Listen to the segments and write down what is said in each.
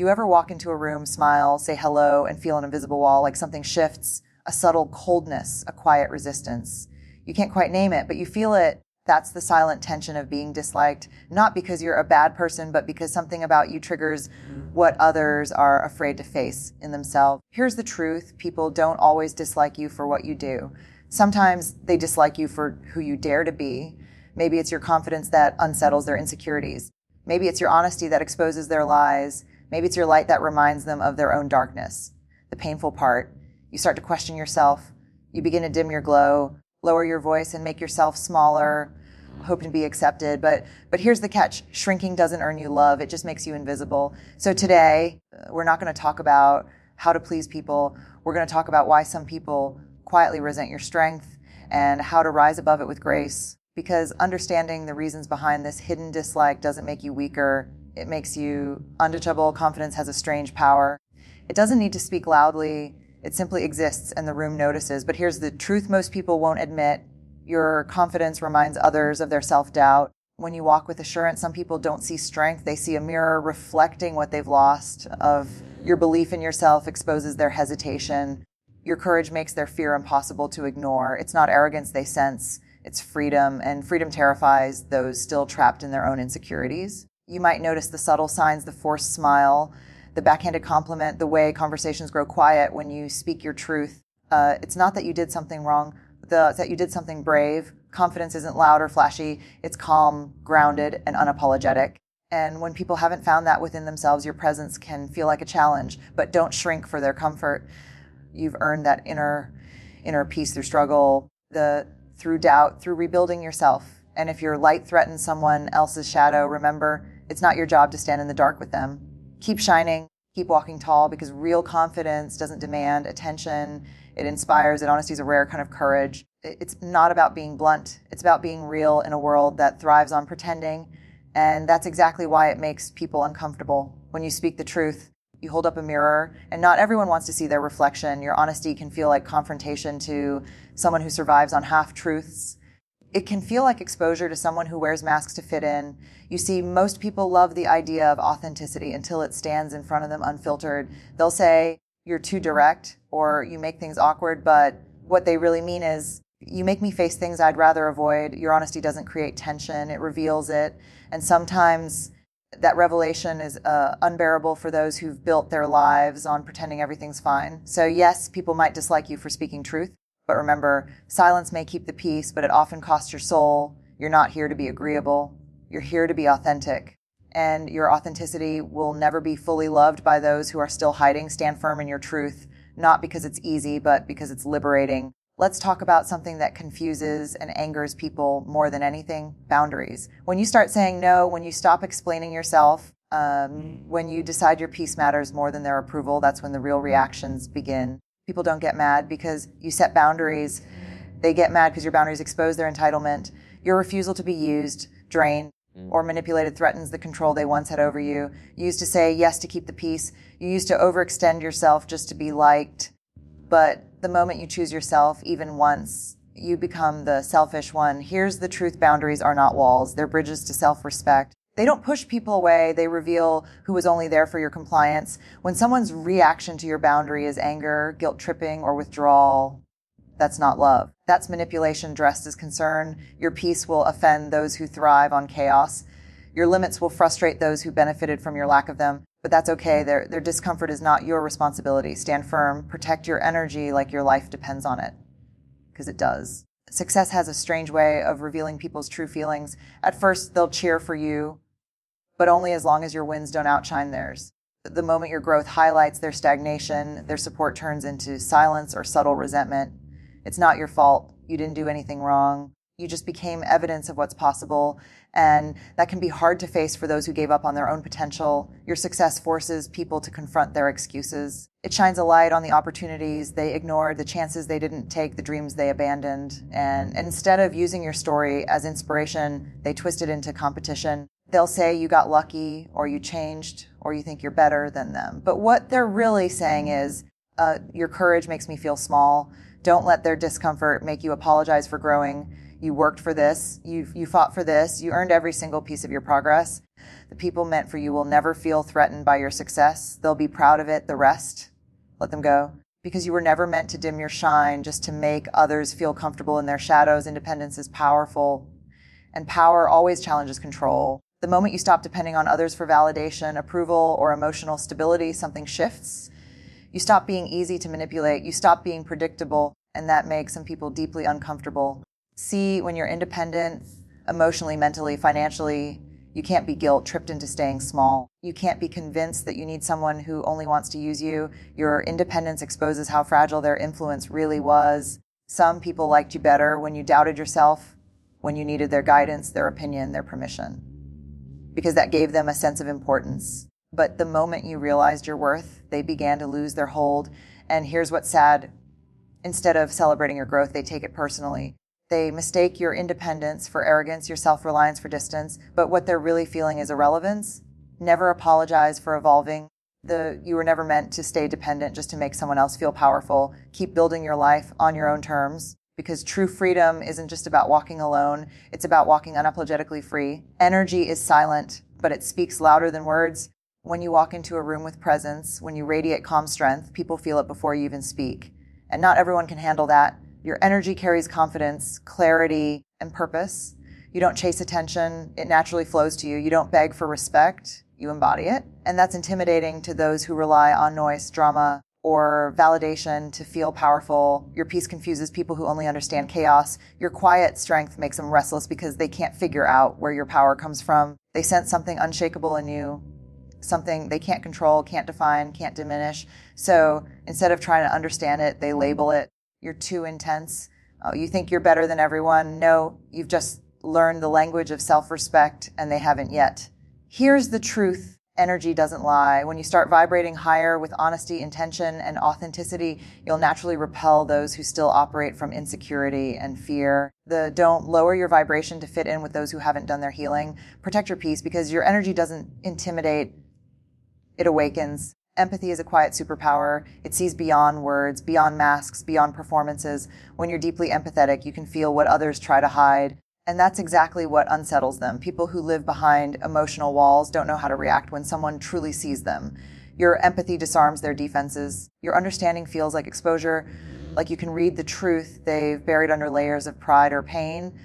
You ever walk into a room, smile, say hello, and feel an invisible wall, like something shifts, a subtle coldness, a quiet resistance? You can't quite name it, but you feel it. That's the silent tension of being disliked, not because you're a bad person, but because something about you triggers what others are afraid to face in themselves. Here's the truth. People don't always dislike you for what you do. Sometimes they dislike you for who you dare to be. Maybe it's your confidence that unsettles their insecurities. Maybe it's your honesty that exposes their lies. Maybe it's your light that reminds them of their own darkness. The painful part, you start to question yourself. You begin to dim your glow, lower your voice, and make yourself smaller, hoping to be accepted. But here's the catch. Shrinking doesn't earn you love. It just makes you invisible. So today, we're not going to talk about how to please people. We're going to talk about why some people quietly resent your strength and how to rise above it with grace. Because understanding the reasons behind this hidden dislike doesn't make you weaker. It makes you untouchable. Confidence has a strange power. It doesn't need to speak loudly. It simply exists and the room notices. But here's the truth most people won't admit. Your confidence reminds others of their self-doubt. When you walk with assurance, some people don't see strength. They see a mirror reflecting what they've lost. Of your belief in yourself exposes their hesitation. Your courage makes their fear impossible to ignore. It's not arrogance they sense. It's freedom, and freedom terrifies those still trapped in their own insecurities. You might notice the subtle signs, the forced smile, the backhanded compliment, the way conversations grow quiet when you speak your truth. It's not that you did something wrong, it's that you did something brave. Confidence isn't loud or flashy. It's calm, grounded, and unapologetic. And when people haven't found that within themselves, your presence can feel like a challenge, but don't shrink for their comfort. You've earned that inner peace through struggle, through doubt, through rebuilding yourself. And if your light threatens someone else's shadow, remember, it's not your job to stand in the dark with them. Keep shining, keep walking tall, because real confidence doesn't demand attention. It inspires. Honesty is a rare kind of courage. It's not about being blunt. It's about being real in a world that thrives on pretending. And that's exactly why it makes people uncomfortable. When you speak the truth, you hold up a mirror, and not everyone wants to see their reflection. Your honesty can feel like confrontation to someone who survives on half-truths. It can feel like exposure to someone who wears masks to fit in. You see, most people love the idea of authenticity until it stands in front of them unfiltered. They'll say, you're too direct, or you make things awkward, but what they really mean is, you make me face things I'd rather avoid. Your honesty doesn't create tension, it reveals it. And sometimes that revelation is unbearable for those who've built their lives on pretending everything's fine. So yes, people might dislike you for speaking truth, but remember, silence may keep the peace, but it often costs your soul. You're not here to be agreeable. You're here to be authentic. And your authenticity will never be fully loved by those who are still hiding. Stand firm in your truth, not because it's easy, but because it's liberating. Let's talk about something that confuses and angers people more than anything: boundaries. When you start saying no, when you stop explaining yourself, when you decide your peace matters more than their approval, that's when the real reactions begin. People don't get mad because you set boundaries. They get mad because your boundaries expose their entitlement. Your refusal to be used, drained, or manipulated threatens the control they once had over you. You used to say yes to keep the peace. You used to overextend yourself just to be liked. But the moment you choose yourself, even once, you become the selfish one. Here's the truth: boundaries are not walls. They're bridges to self-respect. They don't push people away. They reveal who was only there for your compliance. When someone's reaction to your boundary is anger, guilt-tripping, or withdrawal, that's not love. That's manipulation dressed as concern. Your peace will offend those who thrive on chaos. Your limits will frustrate those who benefited from your lack of them. But that's okay. Their discomfort is not your responsibility. Stand firm. Protect your energy like your life depends on it, because it does. Success has a strange way of revealing people's true feelings. At first, they'll cheer for you, but only as long as your wins don't outshine theirs. The moment your growth highlights their stagnation, their support turns into silence or subtle resentment. It's not your fault. You didn't do anything wrong. You just became evidence of what's possible, and that can be hard to face for those who gave up on their own potential. Your success forces people to confront their excuses. It shines a light on the opportunities they ignored, the chances they didn't take, the dreams they abandoned. And instead of using your story as inspiration, they twist it into competition. They'll say you got lucky, or you changed, or you think you're better than them. But what they're really saying is, your courage makes me feel small. Don't let their discomfort make you apologize for growing. You worked for this, you fought for this, you earned every single piece of your progress. The people meant for you will never feel threatened by your success. They'll be proud of it. The rest, let them go. Because you were never meant to dim your shine just to make others feel comfortable in their shadows. Independence is powerful, and power always challenges control. The moment you stop depending on others for validation, approval, or emotional stability, something shifts. You stop being easy to manipulate. You stop being predictable, and that makes some people deeply uncomfortable. See, when you're independent, emotionally, mentally, financially, you can't be tripped into staying small. You can't be convinced that you need someone who only wants to use you. Your independence exposes how fragile their influence really was. Some people liked you better when you doubted yourself, when you needed their guidance, their opinion, their permission, because that gave them a sense of importance. But the moment you realized your worth, they began to lose their hold. And here's what's sad. Instead of celebrating your growth, they take it personally. They mistake your independence for arrogance, your self-reliance for distance, but what they're really feeling is irrelevance. Never apologize for evolving. You were never meant to stay dependent just to make someone else feel powerful. Keep building your life on your own terms, because true freedom isn't just about walking alone. It's about walking unapologetically free. Energy is silent, but it speaks louder than words. When you walk into a room with presence, when you radiate calm strength, people feel it before you even speak. And not everyone can handle that. Your energy carries confidence, clarity, and purpose. You don't chase attention. It naturally flows to you. You don't beg for respect. You embody it. And that's intimidating to those who rely on noise, drama, or validation to feel powerful. Your peace confuses people who only understand chaos. Your quiet strength makes them restless because they can't figure out where your power comes from. They sense something unshakable in you, something they can't control, can't define, can't diminish. So instead of trying to understand it, they label it. You're too intense. You think you're better than everyone. No, you've just learned the language of self-respect, and they haven't yet. Here's the truth. Energy doesn't lie. When you start vibrating higher with honesty, intention, and authenticity, you'll naturally repel those who still operate from insecurity and fear. Don't lower your vibration to fit in with those who haven't done their healing. Protect your peace, because your energy doesn't intimidate. It awakens. Empathy is a quiet superpower. It sees beyond words, beyond masks, beyond performances. When you're deeply empathetic, you can feel what others try to hide. And that's exactly what unsettles them. People who live behind emotional walls don't know how to react when someone truly sees them. Your empathy disarms their defenses. Your understanding feels like exposure, like you can read the truth they've buried under layers of pride or pain.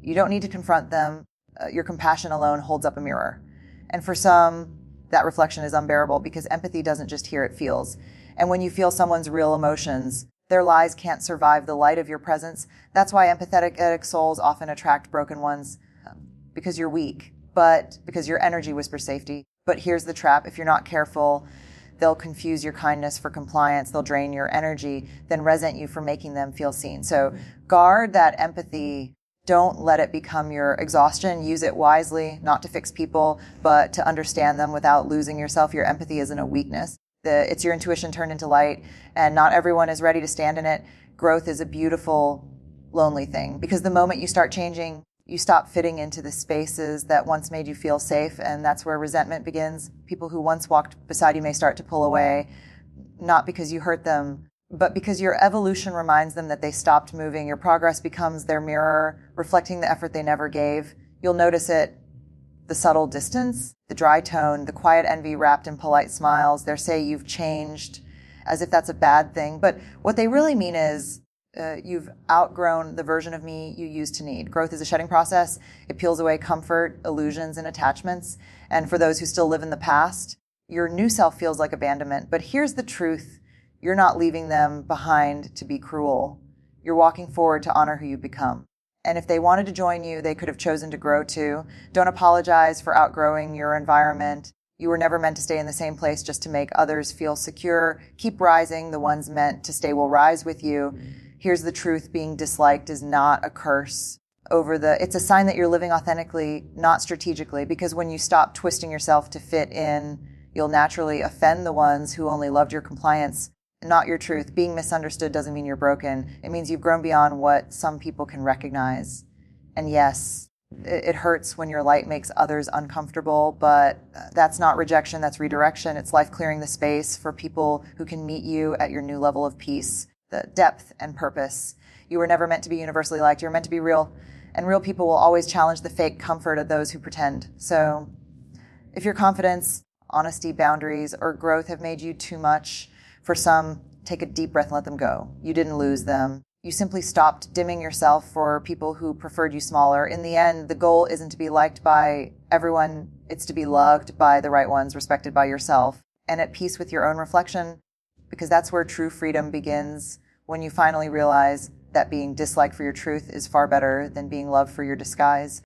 You don't need to confront them. Your compassion alone holds up a mirror. And for some, that reflection is unbearable because empathy doesn't just hear, it feels. And when you feel someone's real emotions, their lies can't survive the light of your presence. That's why empathetic souls often attract broken ones, because you're weak, but because your energy whispers safety. But here's the trap. If you're not careful, they'll confuse your kindness for compliance. They'll drain your energy, then resent you for making them feel seen. So guard that empathy. Don't let it become your exhaustion. Use it wisely, not to fix people, but to understand them without losing yourself. Your empathy isn't a weakness. It's your intuition turned into light, and not everyone is ready to stand in it. Growth is a beautiful, lonely thing, because the moment you start changing, you stop fitting into the spaces that once made you feel safe, and that's where resentment begins. People who once walked beside you may start to pull away, not because you hurt them, but because your evolution reminds them that they stopped moving. Your progress becomes their mirror, reflecting the effort they never gave. You'll notice it, the subtle distance, the dry tone, the quiet envy wrapped in polite smiles. They say you've changed, as if that's a bad thing. But what they really mean is you've outgrown the version of me you used to need. Growth is a shedding process. It peels away comfort, illusions, and attachments. And for those who still live in the past, your new self feels like abandonment. But here's the truth. You're not leaving them behind to be cruel. You're walking forward to honor who you become. And if they wanted to join you, they could have chosen to grow too. Don't apologize for outgrowing your environment. You were never meant to stay in the same place just to make others feel secure. Keep rising. The ones meant to stay will rise with you. Here's the truth. Being disliked is not a curse. It's a sign that you're living authentically, not strategically, because when you stop twisting yourself to fit in, you'll naturally offend the ones who only loved your compliance, not your truth. Being misunderstood doesn't mean you're broken. It means you've grown beyond what some people can recognize. And yes, it hurts when your light makes others uncomfortable, but that's not rejection, that's redirection. It's life clearing the space for people who can meet you at your new level of peace, the depth and purpose. You were never meant to be universally liked. You're meant to be real. And real people will always challenge the fake comfort of those who pretend. So If your confidence, honesty, boundaries, or growth have made you too much for some, take a deep breath and let them go. You didn't lose them. You simply stopped dimming yourself for people who preferred you smaller. In the end, the goal isn't to be liked by everyone. It's to be loved by the right ones, respected by yourself, and at peace with your own reflection, because that's where true freedom begins, when you finally realize that being disliked for your truth is far better than being loved for your disguise.